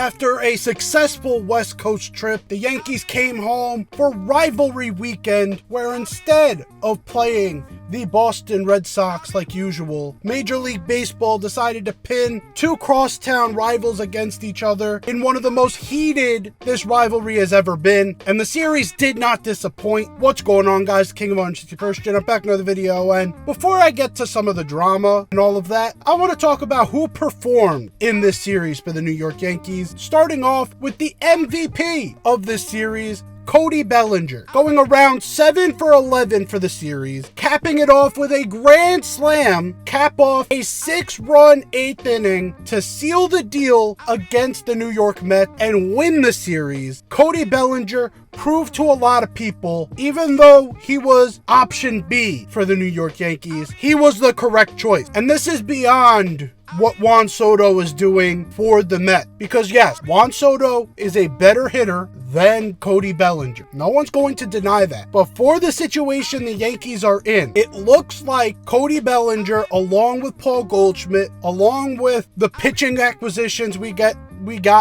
After a successful West Coast trip, the Yankees came home for rivalry weekend, where instead of playing the Boston Red Sox like usual, Major League Baseball decided to pin two crosstown rivals against each other in one of the most heated this rivalry has ever been, and the series did not disappoint. What's going on, guys? King of 161st Gen. I'm back with another video, and before I get to some of the drama and all of that, I want to talk about who performed in this series for the New York Yankees, starting off with the MVP of this series, Cody Bellinger, going around 7 for 11 for the series, capping it off with a grand slam, cap off a 6-run 8th inning to seal the deal against the New York Mets and win the series. Cody Bellinger proved to a lot of people, even though he was option B for the New York Yankees, he was the correct choice. And this is beyond what Juan Soto is doing for the Mets. Because yes, Juan Soto is a better hitter than Cody Bellinger. No one's going to deny that. But for the situation the Yankees are in, it looks like Cody Bellinger, along with Paul Goldschmidt, along with the pitching acquisitions we got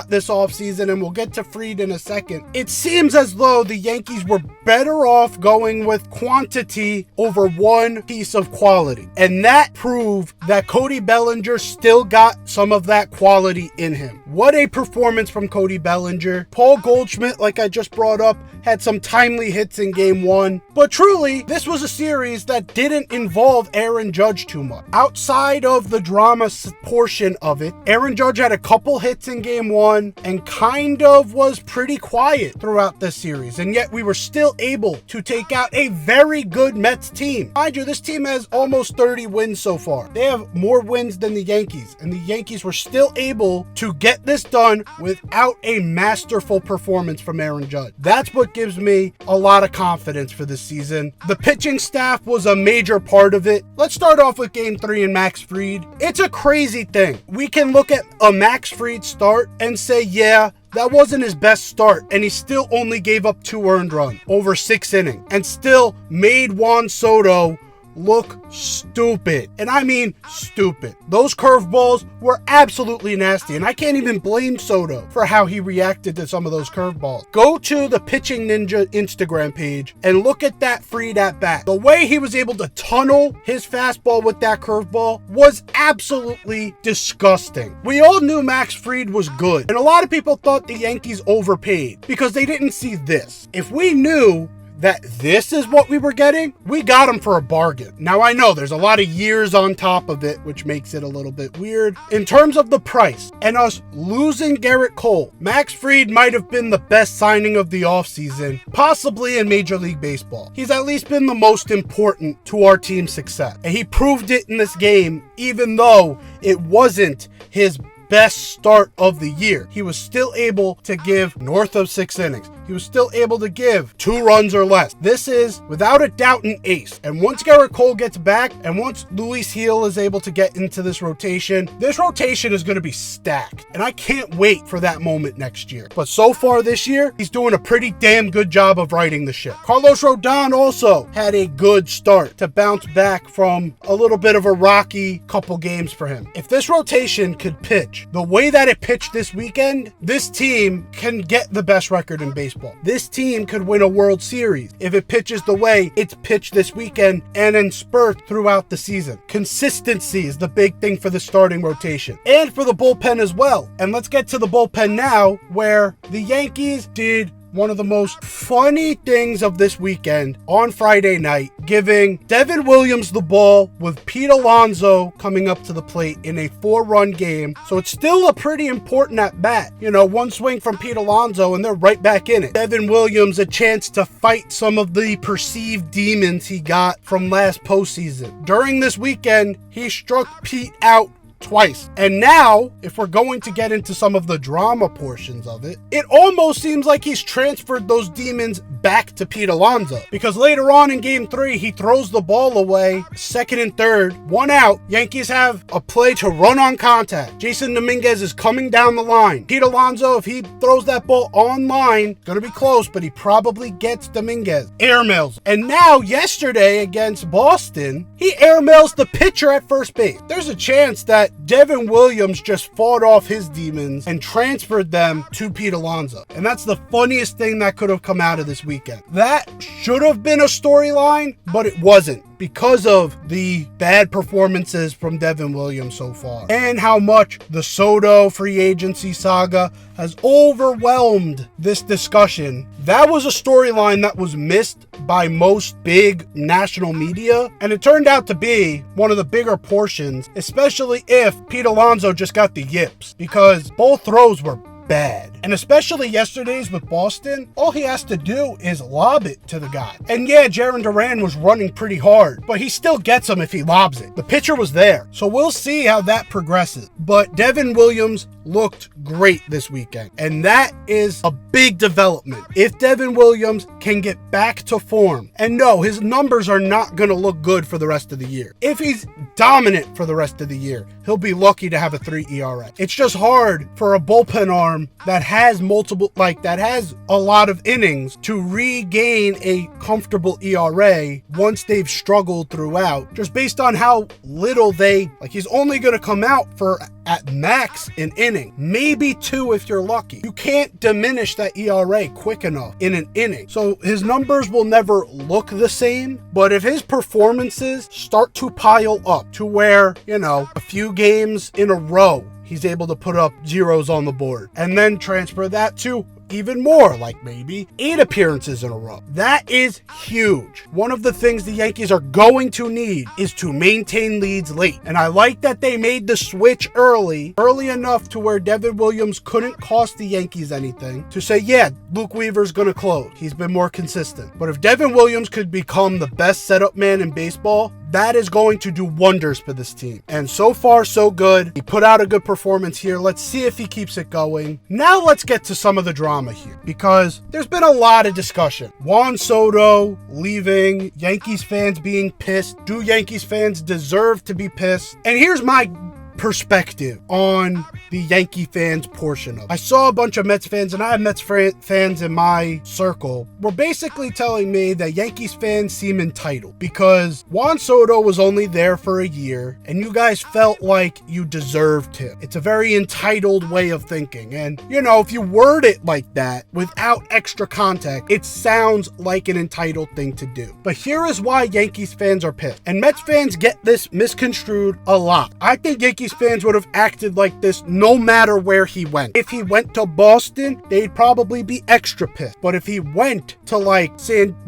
this offseason, and we'll get to Fried in a second, it seems as though the Yankees were better off going with quantity over one piece of quality. And that proved that Cody Bellinger still got some of that quality in him. What a performance from Cody Bellinger. Paul Goldschmidt, like I just brought up, had some timely hits in game one. But truly, this was a series that didn't involve Aaron Judge too much. Outside of the drama portion of it, Aaron Judge had a couple hits in game one and kind of was pretty quiet throughout this series. And yet we were still able to take out a very good Mets team. Mind you, this team has almost 30 wins so far. They have more wins than the Yankees, and the Yankees were still able to get this done without a masterful performance from Aaron Judge. That's what gives me a lot of confidence for this season. The pitching staff was a major part of it. Let's start off with game 3 and Max Fried. It's a crazy thing. We can look at a Max Fried start and say, yeah, that wasn't his best start, and he still only gave up 2 earned runs over 6 innings and still made Juan Soto look stupid. And I mean stupid. Those curveballs were absolutely nasty, and I can't even blame Soto for how he reacted to some of those curveballs. Go to the Pitching Ninja Instagram page and look at that Fried at bat. The way he was able to tunnel his fastball with that curveball was absolutely disgusting. We all knew Max Fried was good, and a lot of people thought the Yankees overpaid because they didn't see this. If we knew that this is what we were getting, we got him for a bargain. Now I know there's a lot of years on top of it, which makes it a little bit weird. In terms of the price and us losing Garrett Cole, Max Fried might have been the best signing of the offseason, possibly in Major League Baseball. He's at least been the most important to our team's success. And he proved it in this game, even though it wasn't his best start of the year. He was still able to give north of 6 innings. He was still able to give 2 runs or less. This is, without a doubt, an ace. And once Garrett Cole gets back, and once Luis Gil is able to get into this rotation is going to be stacked. And I can't wait for that moment next year. But so far this year, he's doing a pretty damn good job of riding the ship. Carlos Rodon also had a good start to bounce back from a little bit of a rocky couple games for him. If this rotation could pitch the way that it pitched this weekend, this team can get the best record in baseball. This team could win a World Series if it pitches the way it's pitched this weekend and in spurts throughout the season. Consistency is the big thing for the starting rotation and for the bullpen as well. And let's get to the bullpen now, where the Yankees did one of the most funny things of this weekend on Friday night, giving Devin Williams the ball with Pete Alonso coming up to the plate in a 4-run game. So it's still a pretty important at bat. You know, one swing from Pete Alonso and they're right back in it. Devin Williams a chance to fight some of the perceived demons he got from last postseason. During this weekend, he struck Pete out twice. And now, if we're going to get into some of the drama portions of it, it almost seems like he's transferred those demons back to Pete Alonso, because later on in game 3, he throws the ball away, 2nd and 3rd, 1 out. Yankees have a play to run on contact. Jason Dominguez is coming down the line. Pete Alonso, if he throws that ball on line, gonna be close, but he probably gets Dominguez. Airmails. And now, yesterday against Boston, he airmails the pitcher at first base. There's a chance that that Devin Williams just fought off his demons and transferred them to Pete Alonso. And that's the funniest thing that could have come out of this weekend. That should have been a storyline, but it wasn't, because of the bad performances from Devin Williams so far, and how much the Soto free agency saga has overwhelmed this discussion. That was a storyline that was missed by most big national media, and it turned out to be one of the bigger portions, especially if Pete Alonso just got the yips, because both throws were bad. And especially yesterday's with Boston, all he has to do is lob it to the guy. And yeah, Jarren Duran was running pretty hard, but he still gets him if he lobs it. The pitcher was there. So we'll see how that progresses. But Devin Williams looked great this weekend, and that is a big development. If Devin Williams can get back to form, and no, his numbers are not going to look good for the rest of the year. If he's dominant for the rest of the year, he'll be lucky to have a 3 ERA. It's just hard for a bullpen arm that has that has a lot of innings to regain a comfortable ERA once they've struggled throughout, just based on how little he's only going to come out for at max an inning, maybe 2 if you're lucky. You can't diminish that ERA quick enough in an inning. So his numbers will never look the same, but if his performances start to pile up to where, a few games in a row, he's able to put up zeros on the board, and then transfer that to even more, like maybe 8 appearances in a row. That is huge. One of the things the Yankees are going to need is to maintain leads late. And I like that they made the switch early enough to where Devin Williams couldn't cost the Yankees anything, to say, yeah, Luke Weaver's going to close. He's been more consistent. But if Devin Williams could become the best setup man in baseball, that is going to do wonders for this team. And so far, so good. He put out a good performance here. Let's see if he keeps it going. Now let's get to some of the drama here, because there's been a lot of discussion. Juan Soto leaving, Yankees fans being pissed. Do Yankees fans deserve to be pissed? And here's my perspective on the Yankee fans portion of it. I saw a bunch of Mets fans, and I have Mets fans in my circle, were basically telling me that Yankees fans seem entitled because Juan Soto was only there for a year and you guys felt like you deserved him. It's a very entitled way of thinking, and if you word it like that without extra context, it sounds like an entitled thing to do. But here is why Yankees fans are pissed, and Mets fans get this misconstrued a lot. I think Yankees fans would have acted like this no matter where he went. If he went to Boston, they'd probably be extra pissed. But if he went to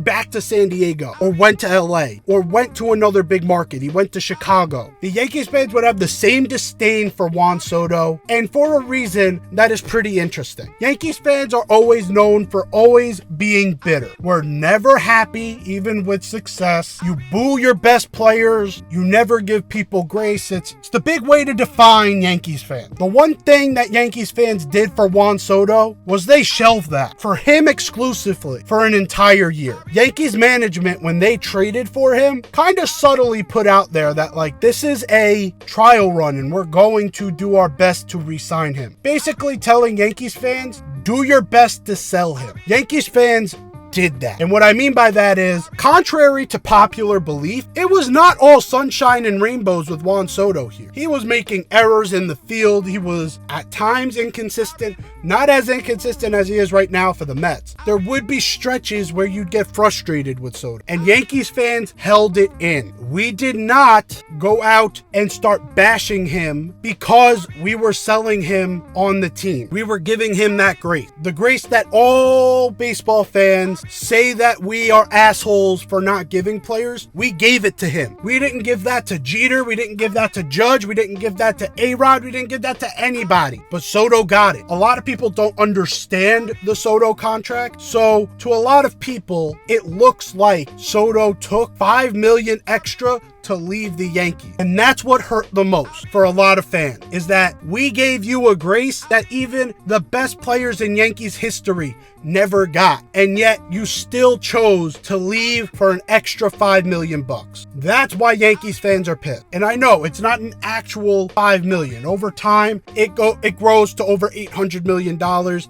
back to San Diego, or went to LA, or went to another big market, he went to Chicago, the Yankees fans would have the same disdain for Juan Soto, and for a reason that is pretty interesting. Yankees fans are always known for always being bitter. We're never happy, even with success. You boo your best players. You never give people grace. It's the big way to define Yankees fans. The one thing that Yankees fans did for Juan Soto was they shelved that for him exclusively for an entire year. Yankees management, when they traded for him, kind of subtly put out there that this is a trial run and we're going to do our best to re-sign him. Basically telling Yankees fans, do your best to sell him. Yankees fans did that. And what I mean by that is, contrary to popular belief, it was not all sunshine and rainbows with Juan Soto here. He was making errors in the field. He was at times inconsistent, not as inconsistent as he is right now for the Mets. There would be stretches where you'd get frustrated with Soto, and Yankees fans held it in. We did not go out and start bashing him because we were selling him on the team. We were giving him that grace. The grace that all baseball fans say that we are assholes for not giving players. We gave it to him. We didn't give that to Jeter. We didn't give that to Judge. We didn't give that to A-Rod. We didn't give that to anybody. But Soto got it. A lot of people don't understand the Soto contract. So to a lot of people, it looks like Soto took $5 million extra to leave the Yankees. And that's what hurt the most for a lot of fans, is that we gave you a grace that even the best players in Yankees history never got. And yet you still chose to leave for an extra $5 million. That's why Yankees fans are pissed. And I know it's not an actual $5 million. Over time, it grows to over $800 million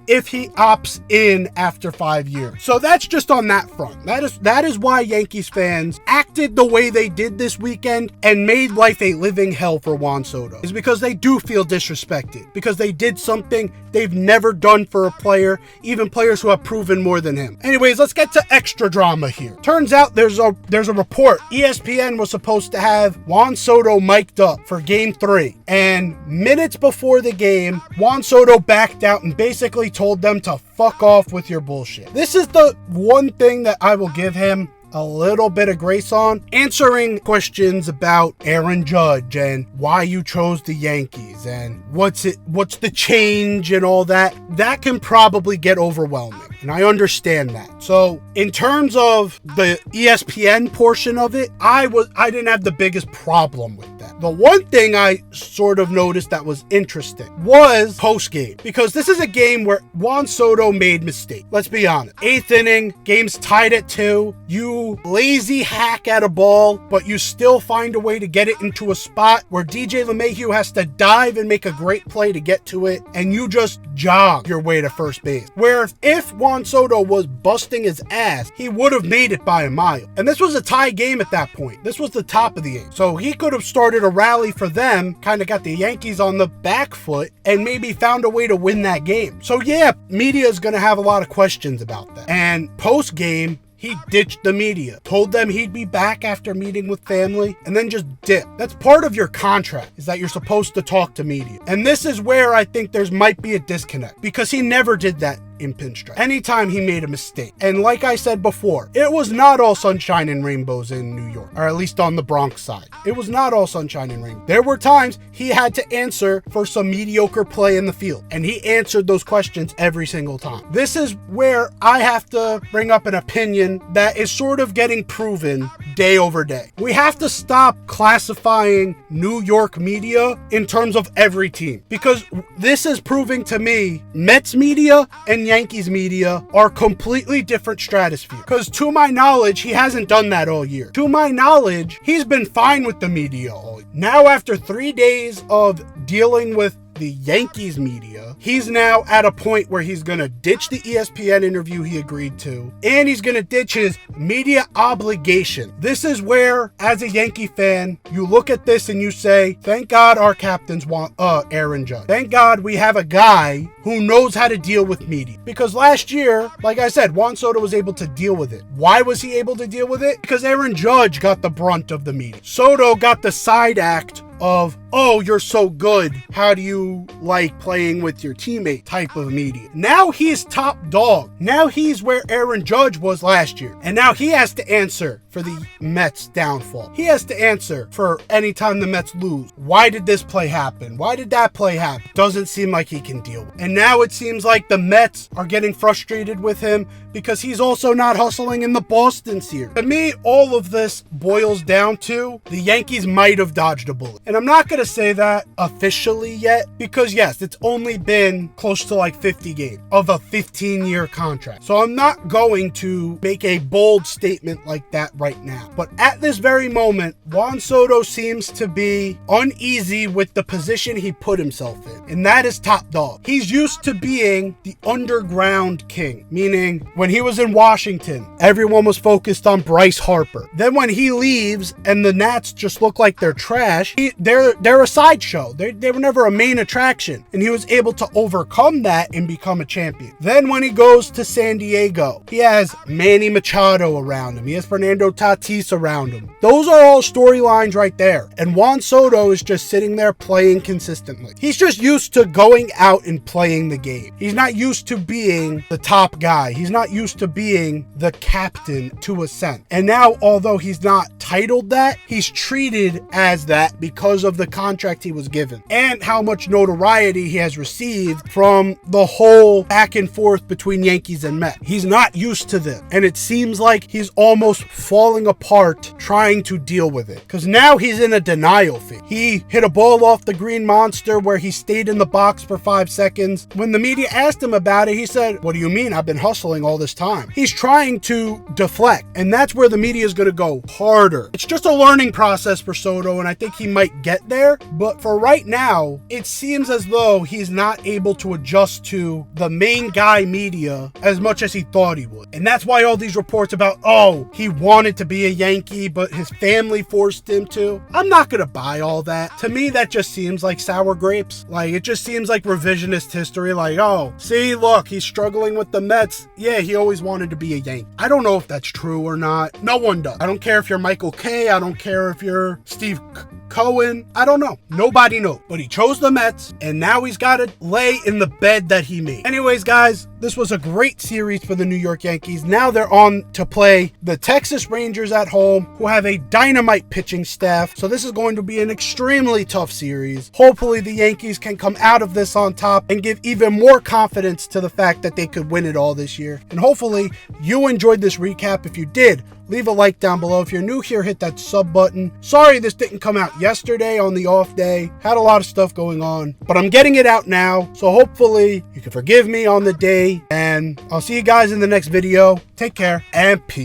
if he opts in after 5 years. So that's just on that front. That is why Yankees fans acted the way they did this weekend and made life a living hell for Juan Soto is because they do feel disrespected, because they did something they've never done for a player, even players who have proven more than him. Anyways, let's get to extra drama here. Turns out there's a report. ESPN was supposed to have Juan Soto mic'd up for game 3, and minutes before the game, Juan Soto backed out and basically told them to fuck off with your bullshit. This is the one thing that I will give him a little bit of grace on, answering questions about Aaron Judge and why you chose the Yankees and what's the change and all that. That can probably get overwhelming, and I understand that. So in terms of the ESPN portion of it, I didn't have the biggest problem with that. The one thing I sort of noticed that was interesting was post-game, because this is a game where Juan Soto made mistakes. Let's be honest. 8th inning, game's tied at 2. You lazy hack at a ball, but you still find a way to get it into a spot where DJ LeMahieu has to dive and make a great play to get to it, and you just jog your way to first base. Where if Juan Soto was busting his ass, he would have made it by a mile. And this was a tie game at that point. This was the top of the 8th. So he could have started a rally for them, kind of got the Yankees on the back foot, and maybe found a way to win that game. So yeah, media is going to have a lot of questions about that. And post-game, he ditched the media, told them he'd be back after meeting with family, and then just dipped. That's part of your contract, is that you're supposed to talk to media. And this is where I think might be a disconnect, because he never did that in Pinstripe anytime he made a mistake. And like I said before, it was not all sunshine and rainbows in New York, or at least on the Bronx side. It was not all sunshine and rainbows. There were times he had to answer for some mediocre play in the field, and he answered those questions every single time. This is where I have to bring up an opinion that is sort of getting proven day over day. We have to stop classifying New York media in terms of every team, because this is proving to me Mets media and Yankees media are completely different stratosphere. Because to my knowledge, he hasn't done that all year. To my knowledge, he's been fine with the media all year. Now, after 3 days of dealing with the Yankees media, he's now at a point where he's going to ditch the ESPN interview he agreed to, and he's going to ditch his media obligation. This is where, as a Yankee fan, you look at this and you say, thank God our captains want Aaron Judge. Thank God we have a guy who knows how to deal with media. Because last year, like I said, Juan Soto was able to deal with it. Why was he able to deal with it? Because Aaron Judge got the brunt of the media. Soto got the side act of, oh, you're so good, how do you like playing with your teammate type of media. Now he's top dog. Now he's where Aaron Judge was last year. And now he has to answer for the Mets' downfall. He has to answer for any time the Mets lose. Why did this play happen? Why did that play happen? Doesn't seem like he can deal with it. And now it seems like the Mets are getting frustrated with him because he's also not hustling in the Boston series. To me, all of this boils down to the Yankees might have dodged a bullet. And I'm not going to say that officially yet, because yes, it's only been close to like 50 games of a 15-year contract. So I'm not going to make a bold statement like that right now. But at this very moment, Juan Soto seems to be uneasy with the position he put himself in, and that is top dog. He's used to being the underground king, meaning when he was in Washington, everyone was focused on Bryce Harper. Then when he leaves and the Nats just look like they're trash, they're a sideshow. They were never a main attraction, and he was able to overcome that and become a champion. Then when he goes to San Diego, he has Manny Machado around him. He has Fernando Tatis around him. Those are all storylines right there. And Juan Soto is just sitting there playing consistently. He's just used to going out and playing the game. He's not used to being the top guy. He's not used to being the captain to a sense. And now, although he's not titled that, he's treated as that because of the contract he was given and how much notoriety he has received from the whole back and forth between Yankees and Mets. He's not used to this, and it seems like he's almost falling apart trying to deal with it, because now he's in a denial phase. He hit a ball off the green monster where he stayed in the box for 5 seconds. When the media asked him about it, he said, what do you mean? I've been hustling all this time. He's trying to deflect, and that's where the media is going to go harder. It's just a learning process for Soto, and I think he might get there. But for right now, it seems as though he's not able to adjust to the main guy media as much as he thought he would. And that's why all these reports about, oh, he wanted to be a Yankee, but his family forced him to. I'm not going to buy all that. To me, that just seems like sour grapes. Like, it just seems like revisionist history. Like, oh, see, look, he's struggling with the Mets. Yeah, he always wanted to be a Yankee. I don't know if that's true or not. No one does. I don't care if you're Michael Kay. I don't care if you're Steve Cohen. I don't know. Nobody knows. But he chose the Mets, and now he's got to lay in the bed that he made. Anyways, guys, this was a great series for the New York Yankees. Now they're on to play the Texas Rangers at home, who have a dynamite pitching staff. So this is going to be an extremely tough series. Hopefully the Yankees can come out of this on top and give even more confidence to the fact that they could win it all this year. And hopefully you enjoyed this recap. If you did, leave a like down below. If you're new here, hit that sub button. Sorry this didn't come out yesterday on the off day. Had a lot of stuff going on, but I'm getting it out now. So hopefully you can forgive me on the day, and I'll see you guys in the next video. Take care and peace.